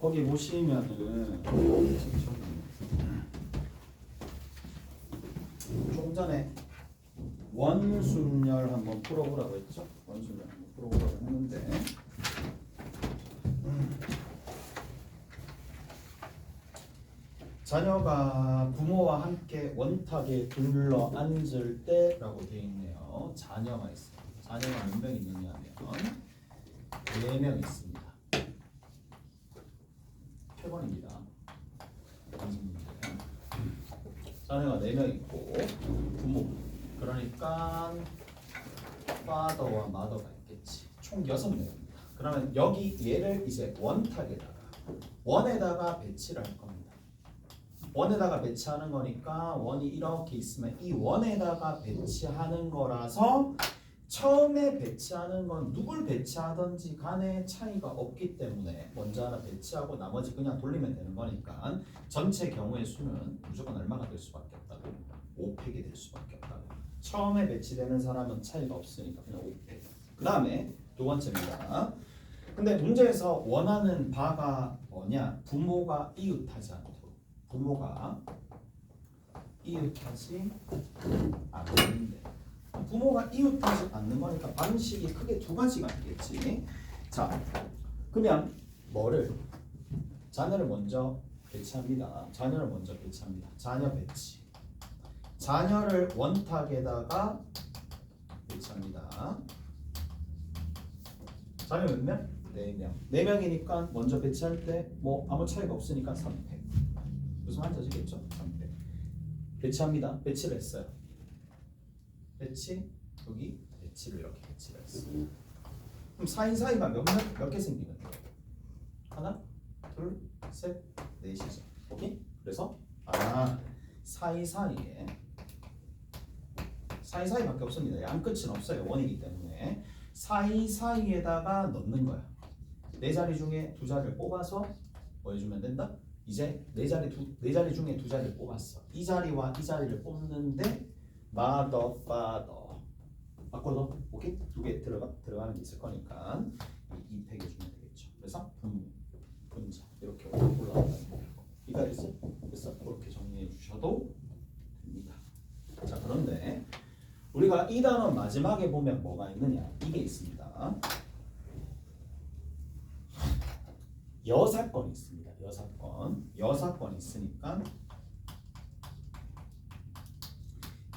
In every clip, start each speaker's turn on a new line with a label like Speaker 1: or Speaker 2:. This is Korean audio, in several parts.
Speaker 1: 거기 보시면은 조금 전에 원순열 한번 풀어보라고 했죠? 원순열 한번 풀어보라고 했는데 자녀가 부모와 함께 원탁에 둘러 앉을 때라고 되어 있네요. 자녀가 있어요. 자녀가 몇 명 있느냐 하면 4명 있습니다. 표본입니다. 자녀가 4명 있고 부모 그러니까 father와 mother가 있겠지. 총 6명입니다. 그러면 여기 얘를 이제 원에다가 배치를 할 겁니다. 원에다가 배치하는 거니까 원이 이렇게 있으면 이 원에다가 배치하는 거라서 처음에 배치하는 건 누굴 배치하든지 간에 차이가 없기 때문에 먼저 하나 배치하고 나머지 그냥 돌리면 되는 거니까 전체 경우의 수는 무조건 얼마가 될 수밖에 없다고 5팩이 될 수밖에 없다고. 처음에 배치되는 사람은 차이가 없으니까 그냥 5팩. 그 다음에 두 번째입니다. 근데 문제에서 원하는 바가 뭐냐? 부모가 이웃하지 않도록. 부모가 이웃하지 않는데 부모가 이웃하지 않는 거니까 방식이 크게 두 가지가 있겠지. 자, 그러면 뭐를 자녀를 먼저 배치합니다. 자녀를 먼저 배치합니다. 자녀 배치. 자녀를 원탁에다가 배치합니다. 자녀 몇 명? 4명. 4명이니까 먼저 배치할 때 뭐 아무 차이가 없으니까 3팩. 무슨 말인지 아시겠죠? 3팩. 배치합니다. 배치를 했어요. 배치, 여기 배치를 이렇게 배치를 했어요. 그럼 사이사이가 몇 개 생기면 돼요? 하나, 둘, 셋, 넷이죠. 오케이? 그래서 사이사이밖에 없습니다. 양끝은 없어요. 원이기 때문에 사이사이에다가 넣는 거야. 4자리 중에 2자리를 뽑아서 뭐 해주면 된다? 이제 4자리 중에 2자리를 뽑았어. 이 자리와 이 자리를 뽑는데 mother, father 바꿔서 오케이? 2개 들어가는 게 있을 거니까 이 팩 해주면 되겠죠. 그래서 부모, 분자 이렇게 올라간다는 거. 이해됐어? 그래서 이렇게 정리해 주셔도 됩니다. 자, 그런데 우리가 이 단어 마지막에 보면 뭐가 있느냐? 이게 있습니다. 여사건이 있습니다. 여사건이 있으니까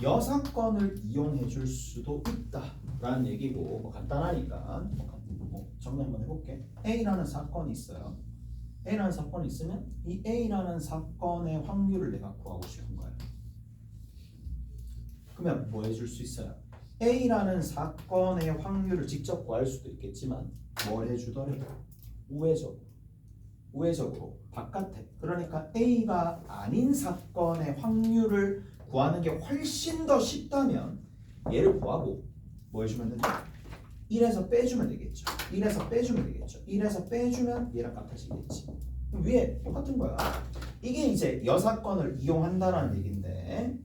Speaker 1: 여사건을 이용해 줄 수도 있다라는 얘기고 뭐 간단하니까 뭐 정리 한번 해볼게. A라는 사건이 있어요. A라는 사건이 있으면 이 A라는 사건의 확률을 내가 구하고 싶은 거예요. 그러면 뭐 해줄 수 있어요? A라는 사건의 확률을 직접 구할 수도 있겠지만 뭘 해주더라도 우회적으로 바깥에 그러니까 A가 아닌 사건의 확률을 구하는 게 훨씬 더 쉽다면 얘를 구하고 뭐 해주면 된다? 1에서 빼주면 되겠죠. 1에서 빼주면 얘랑 같아지겠지. 위에 똑같은 거야. 이게 이제 여사건을 이용한다라는 얘기인데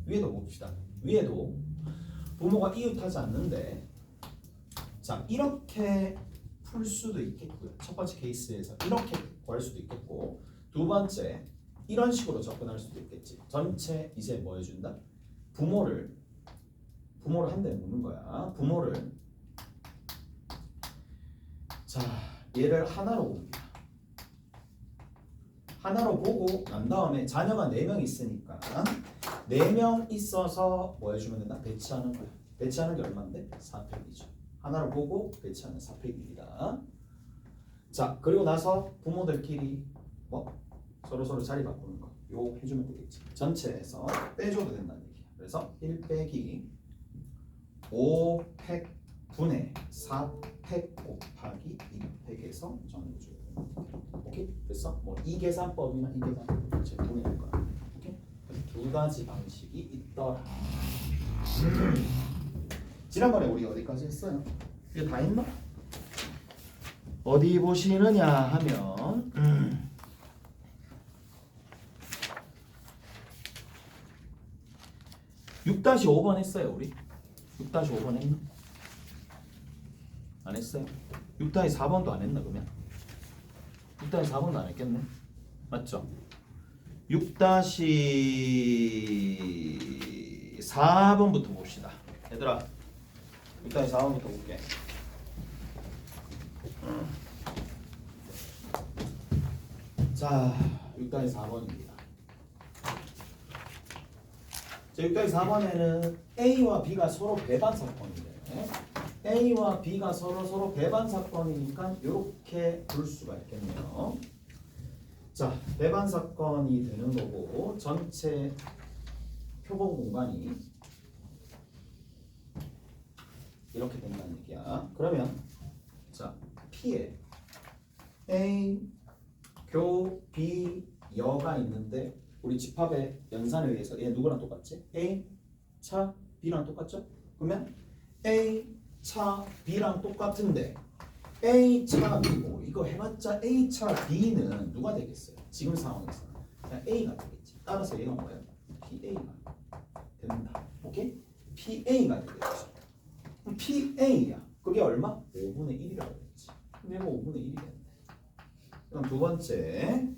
Speaker 1: 위에도 봅시다. 위에도 부모가 이웃하지 않는데 자 이렇게 풀 수도 있겠고요. 첫 번째 케이스에서 이렇게 구할 수도 있겠고 두 번째 이런 식으로 접근할 수도 있겠지. 전체 이제 뭐 해준다? 부모를 한 대 놓는 거야. 부모를 자 얘를 하나로 봅니다. 하나로 보고 난 다음에 자녀가 4명 있으니까 4명 있어서 뭐 해주면 된다? 배치하는 거야. 배치하는 게 얼마인데? 4팩이죠. 하나로 보고 배치하는 4팩입니다. 자 그리고 나서 부모들끼리 뭐 서로 자리 바꾸는 거 요 해주면 되겠지. 전체에서 빼줘도 된다는 얘기야. 그래서 1 빼기 5팩 분의 4팩 곱하기 2팩에서 정해줘요. 오케이? 그래서 뭐 이 계산법이나 이 계산법 제공할 거야. 오케이? 그래서 두 가지 방식이 있더라. 지난번에 우리 어디까지 했어요? 이게 다 했나? 어디 보시느냐 하면 6-5번 했어요 우리? 6-5번 했나? 안 했어요? 6-4번도 안 했나 그러면? 6-4번도 안 했겠네. 맞죠? 6-4번부터 봅시다. 얘들아 6-4번부터 볼게. 자 6-4번입니다. 자 6-4번에는 A와 B가 서로 배반 사건이래요. A와 B가 서로 배반 사건이니까 이렇게 볼 수가 있겠네요. 자, 배반 사건이 되는 거고 전체 표본 공간이 이렇게 된다는 얘기야. 그러면 자, P에 A, 교, B, 여가 있는데 우리 집합의 연산에 의해서 얘 누구랑 똑같지? A, 차, B랑 똑같죠? 그러면 A, 차, B랑 똑같은데 A 차 B고 이거 해봤자 A 차 B는 누가 되겠어요? 지금 상황에서 그냥 A가 되겠지. 따라서 얘가 뭐예요? PA가 된다. 오케이? PA가 되겠죠. 그럼 PA야. 그게 얼마? 5분의 1이라고 했지. 근데 얘가 5분의 1이겠네. 그럼 두 번째.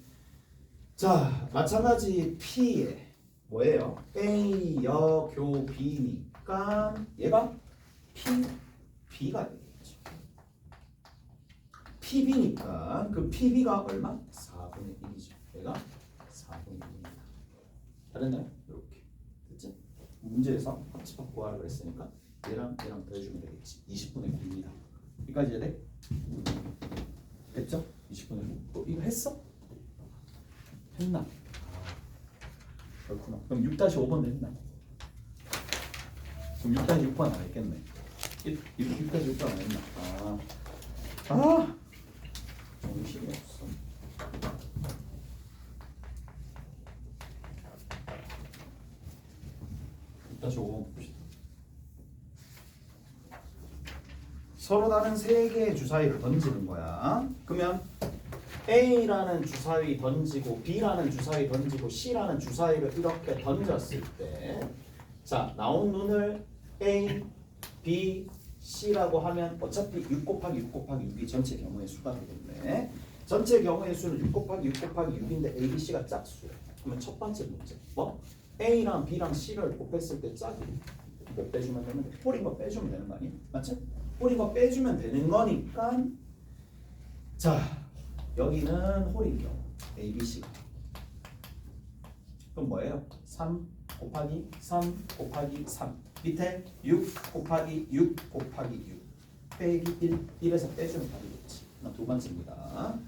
Speaker 1: 자, 마찬가지 P에 뭐예요? A, 여, 교, B니까 얘가 B가 되겠죠. PB니까 그 PB가 얼마? 4분의 1이죠. 얘가 4분의 1입니다. 다르나요? 이렇게. 됐죠? 문제에서 합집합 구하라 그랬으니까 얘랑 더해주면 되겠지. 20분의 9입니다. 여기까지 해야 돼? 됐죠? 20분의 9. 이거 했어? 했나? 그렇구나. 그럼 6-5번 했나? 그럼 6-6번 안 했겠네. 6-6번 안 했나? 정신이 없어. 다시 5번 봅시다. 서로 다른 세 개의 주사위를 던지는 거야. 그러면 A라는 주사위 던지고 B라는 주사위 던지고 C라는 주사위를 이렇게 던졌을 때 자, 나온 눈을 A, B, C라고 하면 어차피 6 곱하기 6 곱하기 6이 전체 경우의 수가 되겠네. 전체 경우의 수는 6 곱하기 6 곱하기 6인데 A, B, C가 짝수예요. 그러면 첫 번째 문제 뭐? A랑 B랑 C를 곱했을 때 짝이 못 빼주면 되는 거. 홀인 거 빼주면 되는 거 아니에요? 맞지? 홀인 거 빼주면 되는 거니까 자 여기는 홀인 경우 A, B, C가 그럼 뭐예요? 3 곱하기 3 곱하기 3 밑에 6 곱하기 6 곱하기 6 빼기 1에서 빼주면 답이겠지. 두 번째입니다.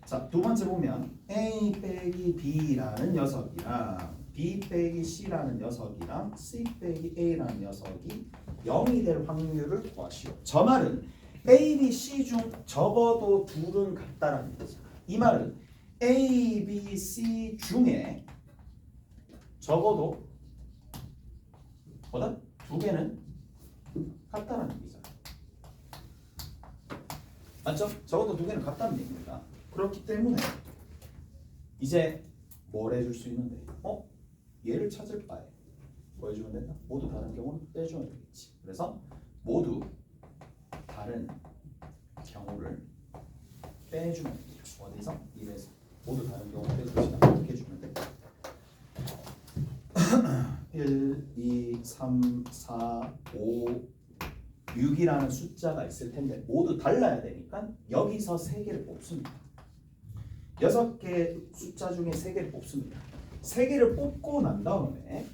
Speaker 1: 자, 두 번째 보면 A 빼기 B라는 녀석이랑 B 빼기 C라는 녀석이랑 C 빼기 A라는 녀석이 0이 될 확률을 구하시오. 저 말은 A, B, C 중 적어도 둘은 같다라는 거죠. 이 말은 A, B, C 중에 적어도 보다 두 개는 같다라는 얘기죠. 맞죠? 적어도 두 개는 같다는 얘기입니다. 그렇기 때문에 이제 뭘 해줄 수 있는데 얘를 찾을 바에 뭐 해주면 된다? 모두 다른 경우는 빼주면 되겠지. 그래서 모두 다른 경우를 빼주면 되겠지. 어디서? 1에서 모두 다른 경우를 빼줍시다. 어떻게 해주면 돼? 1, 2, 3, 4, 5, 6이라는 숫자가 있을 텐데 모두 달라야 되니까 여기서 3개를 뽑습니다. 6개 숫자 중에 3개를 뽑습니다. 3개를 뽑고 난 다음에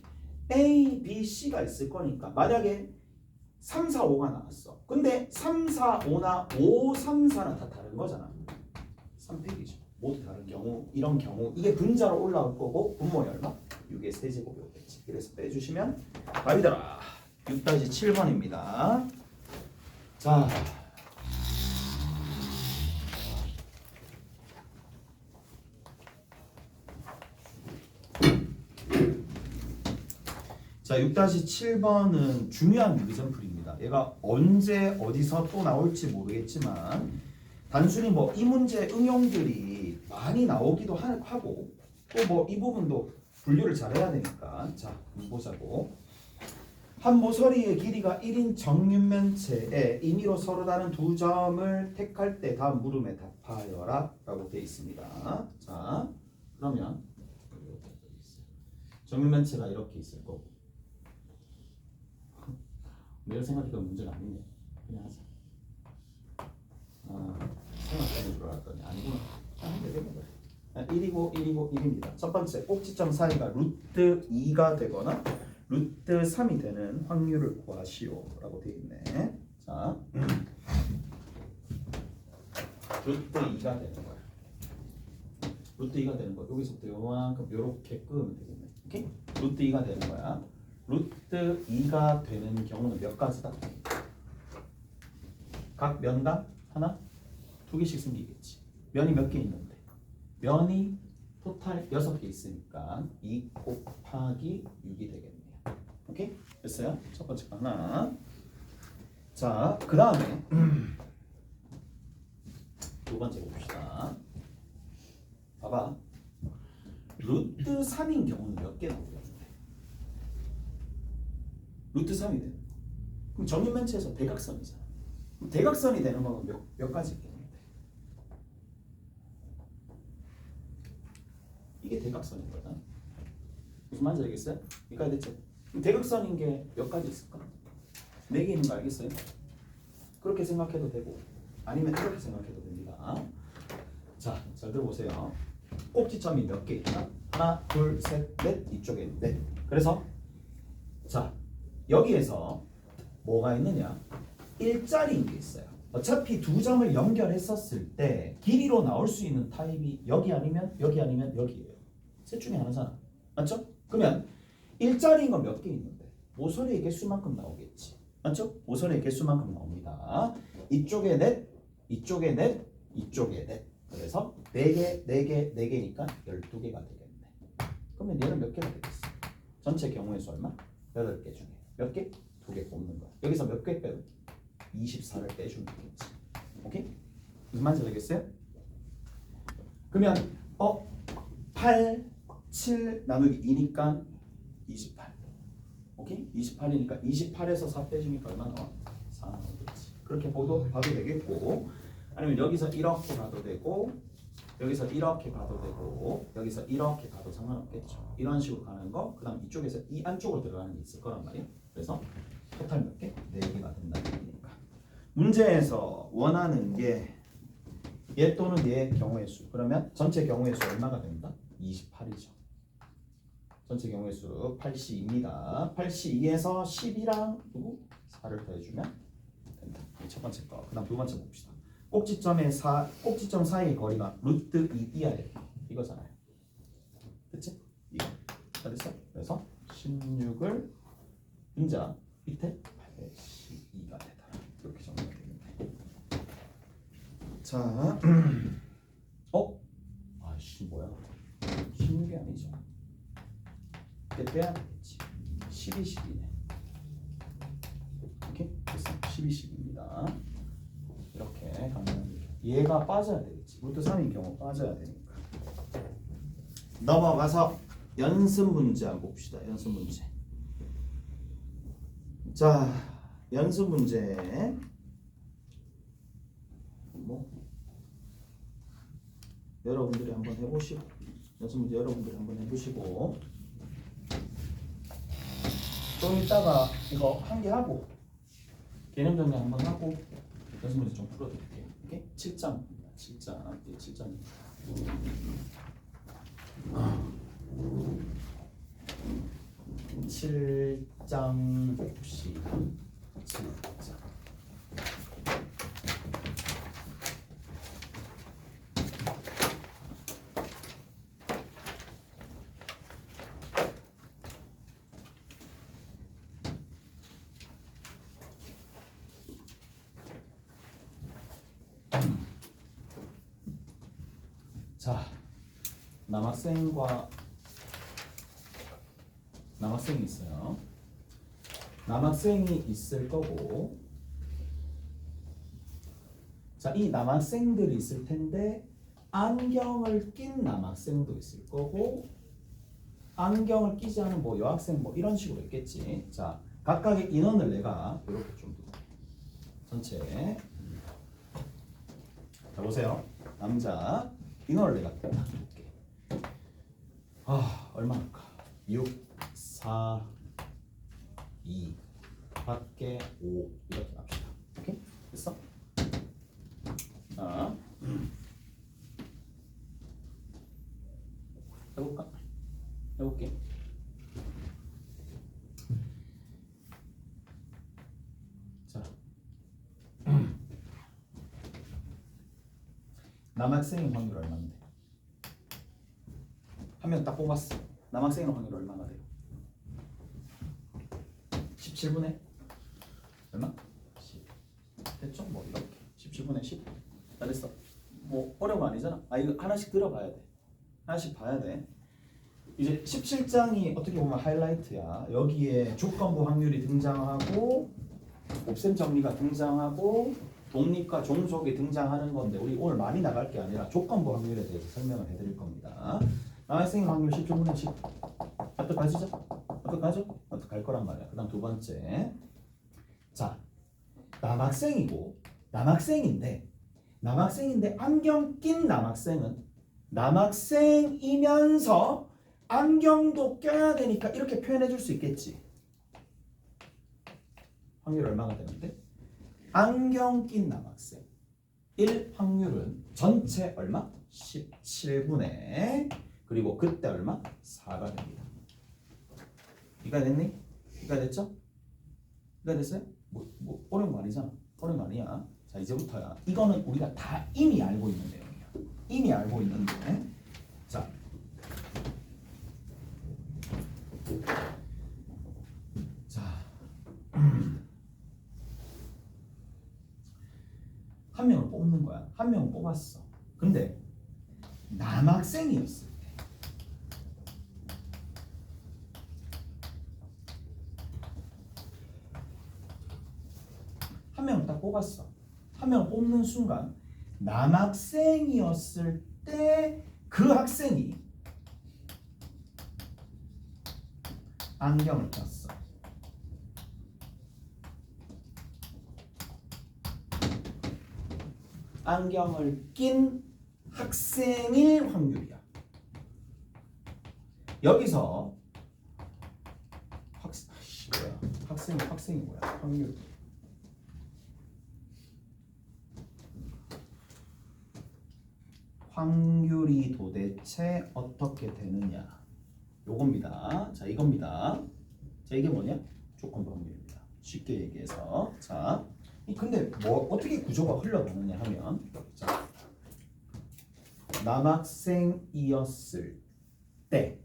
Speaker 1: A, B, C가 있을 거니까 만약에 3, 4, 5가 나왔어. 근데 3, 4, 5나 5, 3, 4는 다 다른 거잖아. 3팩이죠. 모두 다른 경우, 이런 경우 이게 분자로 올라올 거고 분모이 얼마? 6의 세제곱이 오겠지. 그래서 빼주시면 답이더라. 6-7번입니다. 자, 자 6-7번은 중요한 유기점풀입니다. 얘가 언제 어디서 또 나올지 모르겠지만 단순히 뭐 이 문제 응용들이 많이 나오기도 하고 또 뭐 이 부분도 분류를 잘해야 되니까 자 보자고. 한 모서리의 길이가 1인 정육면체에 임의로 서로 다른 두 점을 택할 때 다음 물음에 답하여라 라고 되어 있습니다. 자, 그러면 정육면체가 이렇게 있을 거고 내가 생각했던 문제가 아니네. 그냥 하자. 생각하는 줄 알았더니 아니구나. 1이고 1이고 1입니다. 첫 번째 꼭지점 사이가 루트 2가 되거나 루트 3이 되는 확률을 구하시오 라고 되어 있네. 자, 루트 2가 되는 거야. 루트 2가 되는 거. 여기서부터 요만큼 요렇게 끄면 되겠네. 오케이? 루트 2가 되는 거야. 루트 2가 되는 경우는 몇 가지다? 각 면당 하나? 두 개씩 생기겠지. 면이 몇 개 있는데? 면이 토탈 6개 있으니까 2 곱하기 6이 되겠네요. 오케이? 됐어요? 첫 번째 거 하나. 자, 그 다음에 두 번째 봅시다. 봐봐. 루트 3인 경우는 몇 개 나오겠는데? 루트 3이 되는 거. 그럼 정육면체에서 대각선이잖아. 그럼 대각선이 되는 거는 몇 가지 있겠는데? 이게 대각선인 거다. 무슨 말인지 알겠어요? 여기까지 됐죠? 그럼 대각선인 게 몇 가지 있을까? 4개 있는 거 알겠어요? 그렇게 생각해도 되고 아니면 이렇게 생각해도 됩니다. 자, 잘 들어보세요. 꼭지점이 몇 개 있다? 하나, 둘, 셋, 넷. 이쪽에 넷. 그래서 자, 여기에서 뭐가 있느냐? 일자리인 게 있어요. 어차피 두 점을 연결했었을 때 길이로 나올 수 있는 타입이 여기 아니면 여기예요. 셋 중에 하나잖아. 맞죠? 그러면 일자리인 건 몇 개 있는데 모서리의 개수만큼 나오겠지. 맞죠? 모서리의 개수만큼 나옵니다. 이쪽에 넷, 이쪽에 넷, 이쪽에 넷. 그래서 4개, 4개, 4개니까 12개가 되겠네. 그러면 얘는 몇 개가 되겠어? 전체 경우의 수 얼마? 8개 중에 몇 개? 2개 뽑는 거야. 여기서 몇 개 빼고? 24를 빼주면 되겠지. 오케이? 무슨 말인지 알겠어요? 그러면 8, 7 나누기 2니까 28. 오케이? 28이니까 28에서 4 빼주니까 얼마 나와? 4 나오겠지. 그렇게 봐도 되겠고, 아니면 여기서 이렇게 봐도 되고, 여기서 이렇게 봐도 되고, 여기서 이렇게 봐도 상관없겠죠. 이런 식으로 가는 거. 그 다음 이쪽에서 이 안쪽으로 들어가는 게 있을 거란 말이에요. 그래서 토탈 몇 개? 4개가 된다는 얘기니까. 문제에서 원하는 게 얘 또는 얘의 경우의 수. 그러면 전체 경우의 수 얼마가 됩니다? 28이죠. 전체 경우의 수 82입니다. 82에서 10이랑 누구? 4를 더해주면 된다. 첫 번째 거. 그 다음 두 번째 봅시다. 꼭지점 사이의 거리가 루트 2 이하예요. 이거잖아요. 그치? 이거. 다 됐어? 그래서 16을 인자 밑에 82가 되다. 이렇게 정리가 되겠네. 자, 아씨 뭐야? 16이 아니죠. 이게 빼야 되겠지. 12, 10이네. 오케이? 됐어. 12, 10입니다. 이렇게 가면 얘가 빠져야 되겠지. 루트 3인 경우 빠져야 되니까. 넘어가서 연습 문제 한번 봅시다. 연습 문제. 자, 연습 문제. 여러분들이 한번 해보시고, 연습 문제 여러분들이 한번 해보시고, 좀 이따가 이거 한 개 하고 개념 정리 한번 하고 연습 문제 좀 풀어드릴게요. 오케이? 7장 7장 봅시다. 7장. 자, 남학생이 있어요. 남학생이 있을 거고, 자, 이 남학생들이 있을 텐데 안경을 낀 남학생도 있을 거고, 안경을 끼지 않은 뭐 여학생 뭐 이런 식으로 있겠지. 자, 각각의 인원을 내가 이렇게 좀 전체 자 보세요. 남자 인원을 내가 딱 볼게. 얼마 할까? 6, 4, 2 밖에 5 이렇게 갑시다. 오케이? 됐어? 자 해볼게. 자 남학생의 확률 얼마인데? 한 명 딱 뽑았어. 남학생의 확률 얼마나 돼요? 17분의 얼마? 10. 됐죠? 뭐 이렇게 17분의 10. 잘했어. 뭐 어려운 거 아니잖아. 이거 하나씩 들어봐야 돼. 하나씩 봐야 돼. 이제 17장이 어떻게 보면 하이라이트야. 여기에 조건부 확률이 등장하고 곱셈 정리가 등장하고 독립과 종속이 등장하는 건데 우리 오늘 많이 나갈 게 아니라 조건부 확률에 대해서 설명을 해드릴 겁니다. 남학생의 확률 17분의 10. 어떡하시죠? 어떡하죠? 어떡할 거란 말이야. 그 다음 두 번째. 자, 남학생인데 안경 낀 남학생은 남학생이면서 안경도 껴야 되니까 이렇게 표현해 줄 수 있겠지. 확률 얼마가 되는데? 안경 낀 남학생 1 확률은 전체 얼마? 17분의 그리고 그때 얼마? 4가 됩니다. 이가 됐니? 이가 됐죠? 이가 됐어요? 뭐 어려운 거 아니잖아. 어려운 거 아니야. 자 이제부터야. 이거는 우리가 다 이미 알고 있는 내용이야. 이미 알고 있는데 자 한 명을 뽑는 거야. 한 명을 뽑았어. 근데 남학생이었을 때 한 명을 딱 뽑았어. 한 명을 뽑는 순간 남학생이었을 때 그 학생이 안경을 꼈어. 안경을 낀 학생일 확률이야. 여기서 학생이 뭐야? 확률. 확률이 도대체 어떻게 되느냐? 요겁니다. 자, 이겁니다. 자, 이게 뭐냐? 조건부 확률입니다. 쉽게 얘기해서. 자, 근데 뭐 어떻게 구조가 흘러가느냐 하면 자, 남학생이었을 때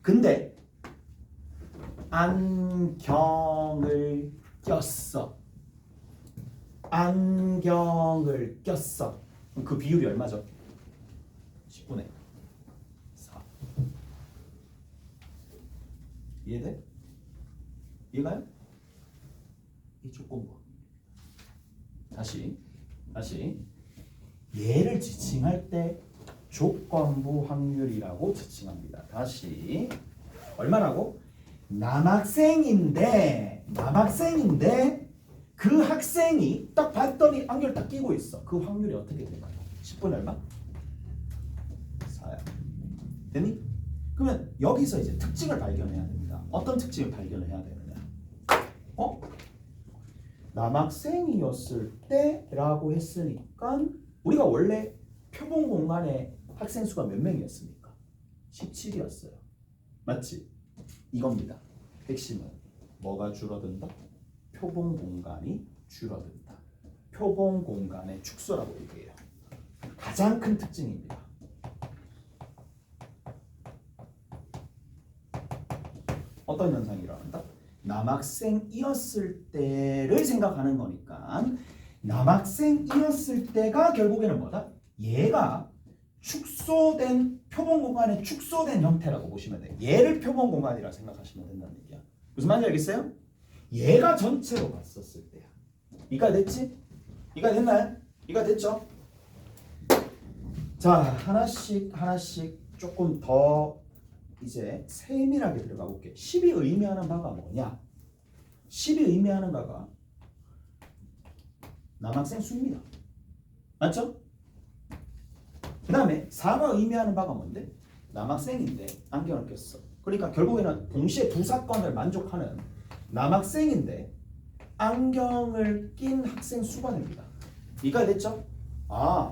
Speaker 1: 근데 안경을 꼈어. 그 비율이 얼마죠? 10분의 4. 이해돼? 이해가요? 이 조건부. 다시 얘를 지칭할 때 조건부 확률이라고 지칭합니다. 다시 얼마라고? 남학생인데 그 학생이 딱 봤더니 안경을 딱 끼고 있어. 그 확률이 어떻게 될까요? 10분의 얼마? 4야. 됐니? 그러면 여기서 이제 특징을 발견해야 됩니다. 어떤 특징을 발견해야 되느냐? 남학생이었을 때라고 했으니까 우리가 원래 표본 공간에 학생 수가 몇 명이었습니까? 17이었어요. 맞지? 이겁니다. 핵심은 뭐가 줄어든다? 표본 공간이 줄어든다. 표본 공간의 축소라고 얘기해요. 가장 큰 특징입니다. 어떤 현상이 일어난다? 남학생이었을 때를 생각하는 거니까 남학생이었을 때가 결국에는 뭐다? 얘가 축소된 표본 공간의 축소된 형태라고 보시면 돼. 얘를 표본 공간이라 생각하시면 된다는 얘기야. 무슨 말인지 알겠어요? 얘가 전체로 봤었을 때야. 이가 됐지? 이가 됐나요? 이가 됐죠? 자, 하나씩 조금 더 이제 세밀하게 들어가 볼게. 10이 의미하는 바가 뭐냐? 10이 의미하는 바가 남학생 수입니다. 맞죠? 그 다음에 4가 의미하는 바가 뭔데? 남학생인데 안경을 꼈어. 그러니까 결국에는 동시에 두 사건을 만족하는 남학생인데 안경을 낀 학생 수가 됩니다. 이해가 됐죠?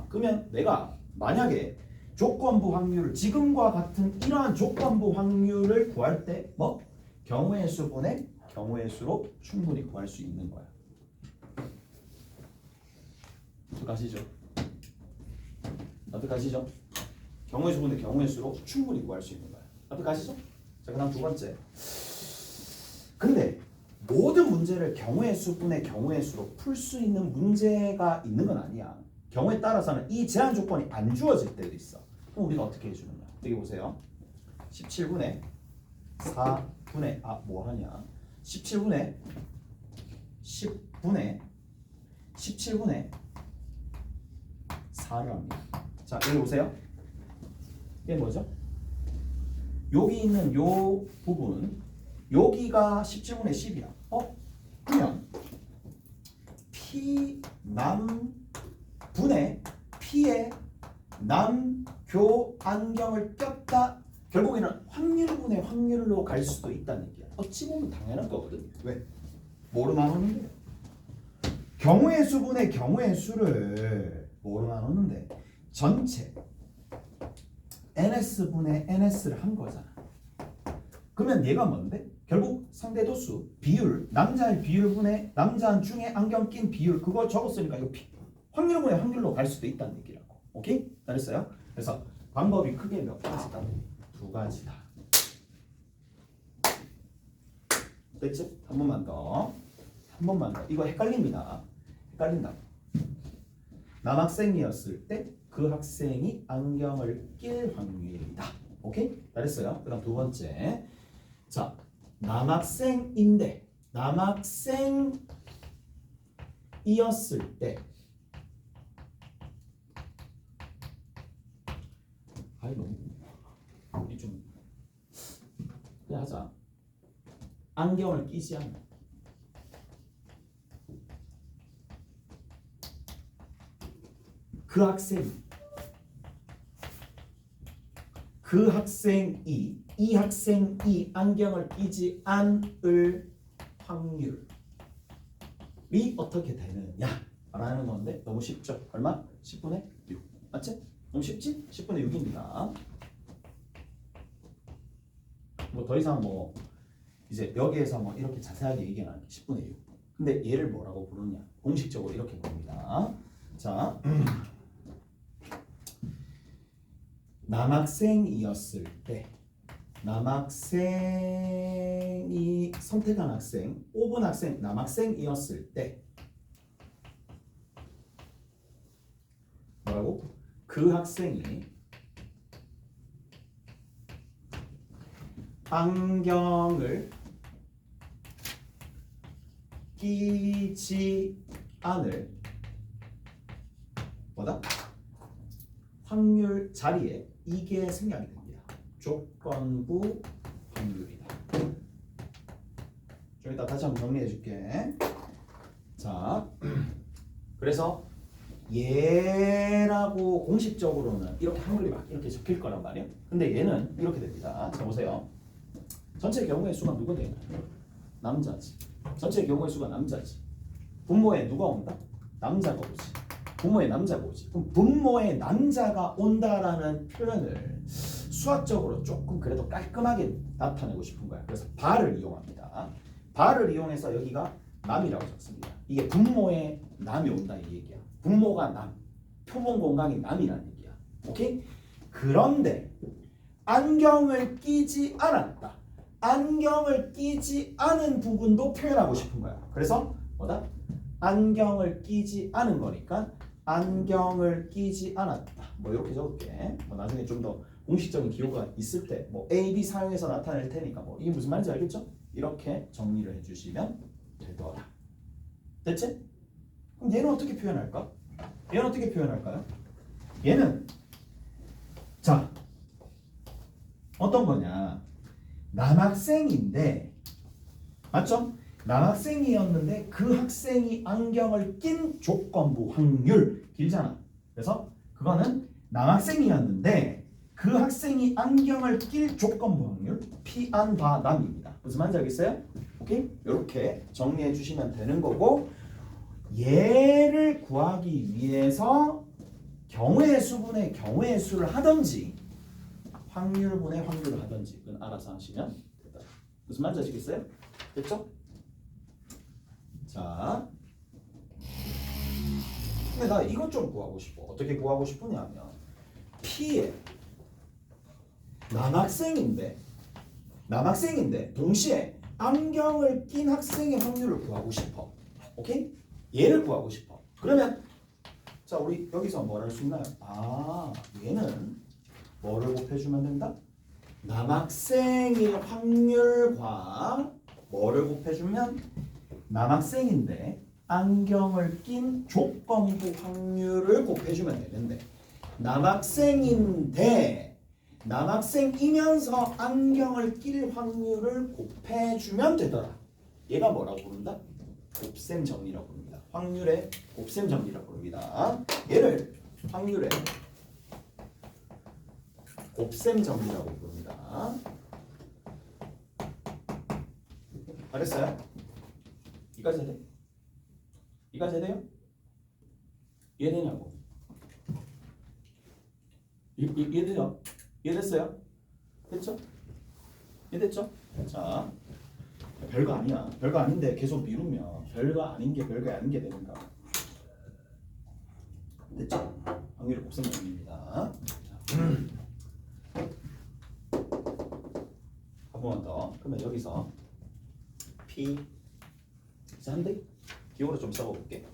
Speaker 1: 그러면 내가 만약에 조건부 확률을 지금과 같은 이러한 조건부 확률을 구할 때 뭐? 경우의 수분의 경우의 수로 충분히 구할 수 있는 거야. 어떡하시죠? 경우의 수분의 경우의 수로 충분히 구할 수 있는 거야. 어떡하시죠? 자, 그 다음 두 번째. 근데 모든 문제를 경우의 수분의 경우의 수로 풀 수 있는 문제가 있는 건 아니야. 경우에 따라서는 이 제한 조건이 안 주어질 때도 있어. 그럼 우리가 어떻게 해주느냐? 여기 보세요. 17분의 4분의 뭐 하냐? 17분의 10분의 17분의 4를 합니다. 자, 여기 보세요. 이게 뭐죠? 여기 있는 요 부분, 여기가 17분의 10이야. 그러면 P 남분의 P의 남교 안경을 꼈다. 결국에는 확률분의 확률로 갈 수도 있다는 얘기야. 어찌 보면 당연한 거거든. 왜? 뭐로 나누는데? 경우의 수분의 경우의 수를 뭐로 나누는데? 전체 NS분의 NS를 한 거잖아. 그러면 얘가 뭔데? 결국 상대 도수, 비율, 남자의 비율분의 남자 중에 안경 낀 비율 그거 적었으니까 이거 확률분의 확률로 갈 수도 있다는 얘기라고. 오케이? 잘했어요? 그래서 방법이 크게 몇 가지다? 두 가지다. 됐지? 한 번만 더. 이거 헷갈립니다. 헷갈린다. 남학생이었을 때 그 학생이 안경을 낄 확률이다. 오케이? 잘했어요. 그다음 두 번째. 자, 남학생인데 남학생이었을 때 너무 우리 좀 그래 하자. 안경을 끼지 않는 그 학생이 이 학생이 안경을 끼지 않을 확률이 어떻게 되느냐라는 건데 너무 쉽죠? 얼마? 10분의 6 맞지? 너무 쉽지? 10분의 6입니다. 뭐 더 이상 뭐 이제 여기에서 뭐 이렇게 자세하게 얘기하는 게 10분의 6. 근데 얘를 뭐라고 부르냐? 공식적으로 이렇게 부릅니다. 자, 남학생이었을 때 남학생이 선택한 학생, 5번 학생, 남학생이었을 때 뭐라고? 그 학생이 안경을 끼지 않을 뭐다? 확률 자리에 이게 생략이 됩니다. 조건부 확률이다. 좀 이따 다시 한번 정리해 줄게. 자, 그래서 얘라고 공식적으로는 이렇게 한글이 막 이렇게 적힐 거란 말이에요. 근데 얘는 이렇게 됩니다. 자, 보세요. 전체 경우의 수가 누구냐? 남자지. 전체 경우의 수가 남자지. 분모에 누가 온다? 남자가 오지. 분모에 남자가 오지. 그럼 분모에 남자가 온다라는 표현을 수학적으로 조금 그래도 깔끔하게 나타내고 싶은 거야. 그래서 발을 이용합니다. 발을 이용해서 여기가 남이라고 적습니다. 이게 분모에 남이 온다 이 얘기야. 분모가 남, 표본 공간이 남이라는 얘기야. 오케이? 그런데 안경을 끼지 않았다. 안경을 끼지 않은 부분도 표현하고 싶은 거야. 그래서 뭐다? 안경을 끼지 않은 거니까 안경을 끼지 않았다. 뭐 이렇게 적을게. 뭐 나중에 좀 더 공식적인 기호가 있을 때 뭐 A, B 사용해서 나타낼 테니까 뭐 이게 무슨 말인지 알겠죠? 이렇게 정리를 해주시면 되더라. 됐지? 그럼 얘는 어떻게 표현할까? 얘는 어떻게 표현할까요? 얘는 자, 어떤 거냐? 남학생인데 맞죠? 남학생이었는데 그 학생이 안경을 낀 조건부 확률 길잖아. 그래서 그거는 남학생이었는데 그 학생이 안경을 낄 조건부 확률 P안바남입니다. 무슨 말인지 알겠어요? 오케이? 이렇게 정리해 주시면 되는 거고 얘를 구하기 위해서 경우의 수분의 경우의 수를 하든지 확률분의 확률을 하든지 그건 알아서 하시면 된다. 무슨 말인지 아시겠어요? 됐죠? 자, 근데 나 이것 좀 구하고 싶어. 어떻게 구하고 싶으냐면 P에 남학생인데 동시에 안경을 낀 학생의 확률을 구하고 싶어. 오케이? 얘를 구하고 싶어. 그러면 자 우리 여기서 뭘 할 수 있나요? 아 얘는 뭐를 곱해주면 된다? 남학생일 확률과 뭐를 곱해주면 남학생인데 안경을 낀 조건부 확률을 곱해주면 되는데 남학생이면서 안경을 낄 확률을 곱해주면 되더라. 얘가 뭐라고 부른다? 곱셈 정리라고 부릅니다. 확률의 곱셈 정리라고 부릅니다. 얘를 확률의 곱셈 정리라고 부릅니다. 알았어요? 이까지 해야 돼? 이까지 해야 돼요? 이해되냐고? 이해돼요? 이해됐어요? 됐죠? 이해됐죠? 자, 별거 아니야. 별거 아닌데 계속 미루면 별거 아닌 게 별거 아닌 게 되니까. 됐죠? 확률의 곱셈 정리입니다. 한 번만 더. 그러면 여기서 P 자, 한대 기호로 좀 써볼게.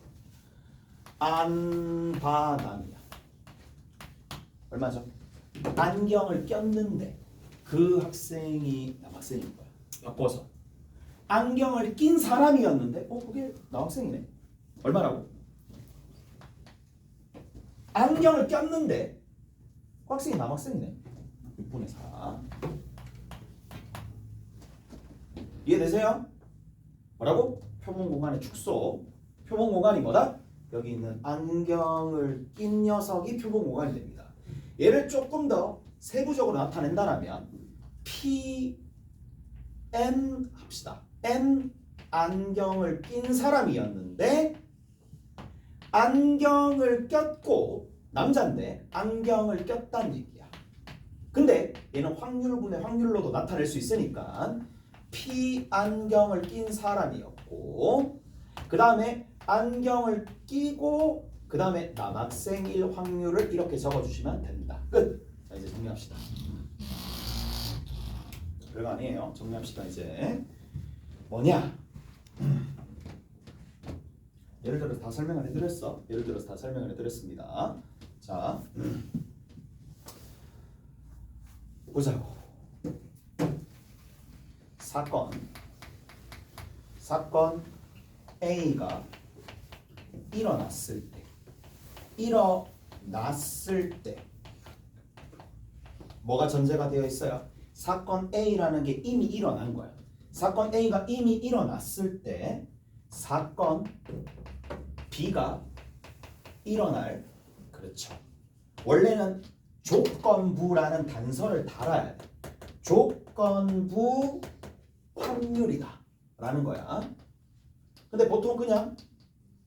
Speaker 1: 안바남이야. 얼마죠? 안경을 꼈는데 그 학생이 남학생인 거야. 바꿔서 안경을 낀 사람이었는데 그게 남학생이네. 얼마라고? 안경을 꼈는데 그 학생이 남학생이네. 6분의 4. 이해되세요? 뭐라고? 표본 공간의 축소. 표본 공간이 뭐다? 여기 있는 안경을 낀 녀석이 표본 공간이 됩니다. 얘를 조금 더 세부적으로 나타낸다면 P N 합시다. N 안경을 낀 사람이었는데 안경을 꼈고 남자인데 안경을 꼈다는 얘기야. 근데 얘는 확률분의 확률로도 나타낼 수 있으니까 P 안경을 낀 사람이었고 그 다음에 안경을 끼고 그 다음에 남학생일 확률을 이렇게 적어주시면 됩니다. 끝! 자 이제 정리합시다. 별거 아니에요. 정리합시다. 이제 뭐냐? 예를 들어서 다 설명을 해드렸어. 예를 들어서 다 설명을 해드렸습니다. 자 보자고. 사건 A가 일어났을 때 뭐가 전제가 되어 있어요? 사건 A라는 게 이미 일어난 거야. 사건 A가 이미 일어났을 때 사건 B가 일어날 그렇죠. 원래는 조건부라는 단서를 달아야 돼. 조건부 확률이다 라는 거야. 근데 보통 그냥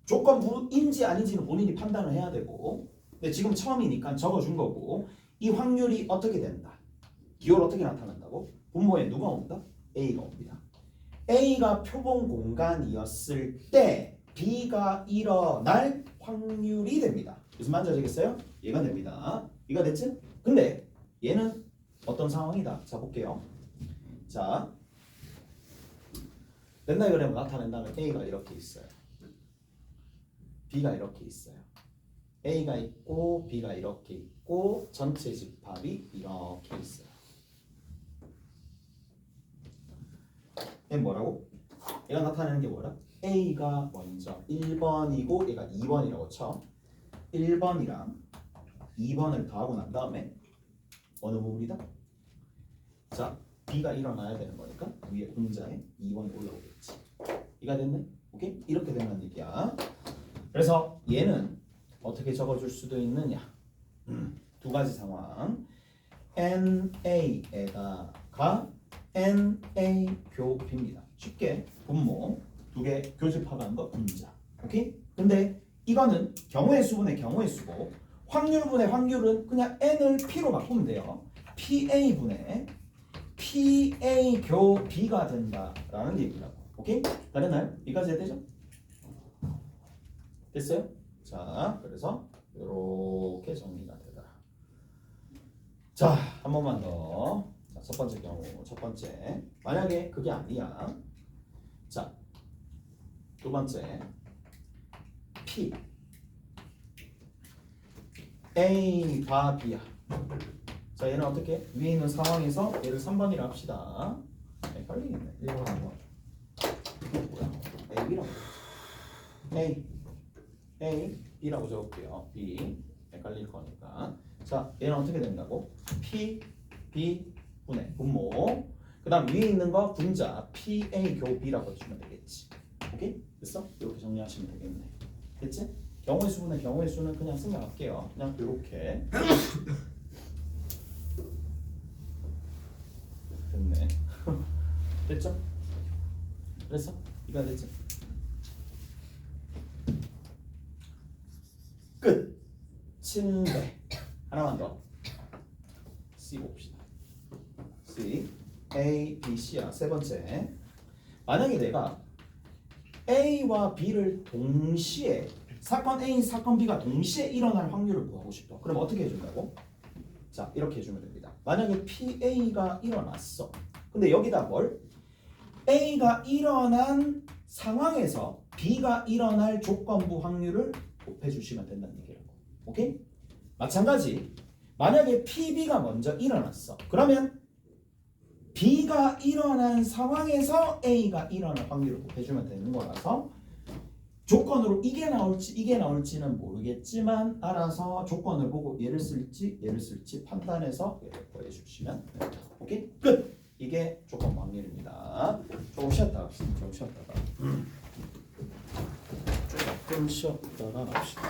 Speaker 1: 조건부인지 아닌지는 본인이 판단을 해야 되고 근데 지금 처음이니까 적어준 거고 이 확률이 어떻게 된다? 기호를 어떻게 나타난다고? 분모에 누가 온다? A가 옵니다. A가 표본 공간이었을 때 B가 일어날 확률이 됩니다. 무슨 말인지 아시겠어요? 얘가 됩니다. 이가 됐지? 근데 얘는 어떤 상황이다? 자 볼게요. 자 벤 다이어그램을 나타낸다면 A가 이렇게 있어요. B가 이렇게 있어요. A가 있고 B가 이렇게 있고 전체 집합이 이렇게 있어요. 얘는 뭐라고? 얘가 나타내는 게 뭐라? A가 먼저 1번이고 얘가 2번이라고 쳐. 1번이랑 2번을 더하고 난 다음에 어느 부분이다? 자, B가 일어나야 되는 거니까 위에 분자에 2번이 올라오겠지. 이가 됐네? 오케이? 이렇게 된다는 얘기야. 그래서 얘는 어떻게 적어줄 수도 있느냐? 두 가지 상황. NA에다가 NA 교비입니다. 쉽게 분모 두 개 교집합한 거 분자. 오케이? 근데 이거는 경우의 수분의 경우의 수고 확률분의 확률은 그냥 N을 P로 바꾸면 돼요. PA분의 PA 교 B가 된다라는 얘기라고. 오케이? 다 됐나요? 여기까지 해야 되죠? 됐어요? 자, 그래서 이렇게 정리가 되더라. 자, 한 번만 더. 자, 첫 번째 경우, 첫 번째. 만약에 그게 아니야. 자, 두 번째. P A가 B야. 자, 얘는 어떻게? 위에 있는 상황에서 얘를 3번이라 합시다. 헷갈리겠네. 1번, 2번. 뭐야? A, B라고. A, B라고 적을게요. B. 헷갈릴 거니까. 자, 얘는 어떻게 된다고? P, B, 분의 분모. 그 다음 위에 있는 거 분자 P, A, 교 B라고 해주면 되겠지. 오케이? 됐어? 이렇게 정리하시면 되겠네. 됐지? 경우의 수분의 경우의 수는 그냥 생략할게요. 그냥 이렇게. 됐네. 됐죠? 됐어? 이거 됐지? 끝. 친대. 하나만 더. C 봅시다. C, A, B, C야. 세 번째. 만약에 내가 A와 B를 동시에 사건 A, 사건 B가 동시에 일어날 확률을 구하고 싶어. 그럼 어떻게 해준다고? 자, 이렇게 해주면 됩니다. 만약에 PA가 일어났어. 근데 여기다 뭘? A가 일어난 상황에서 B가 일어날 조건부 확률을 곱해주시면 된다는 얘기라고. 오케이? 마찬가지. 만약에 PB가 먼저 일어났어. 그러면 B가 일어난 상황에서 A가 일어날 확률을 곱해주면 되는 거라서 조건으로 이게 나올지는 모르겠지만 알아서 조건을 보고 얘를 쓸지 판단해서 얘를 구해주시면 됩니다. 오케이? 끝! 이게 조건 확률입니다. 조금 쉬었다가 합시다. 조금 쉬었다가 갑시다.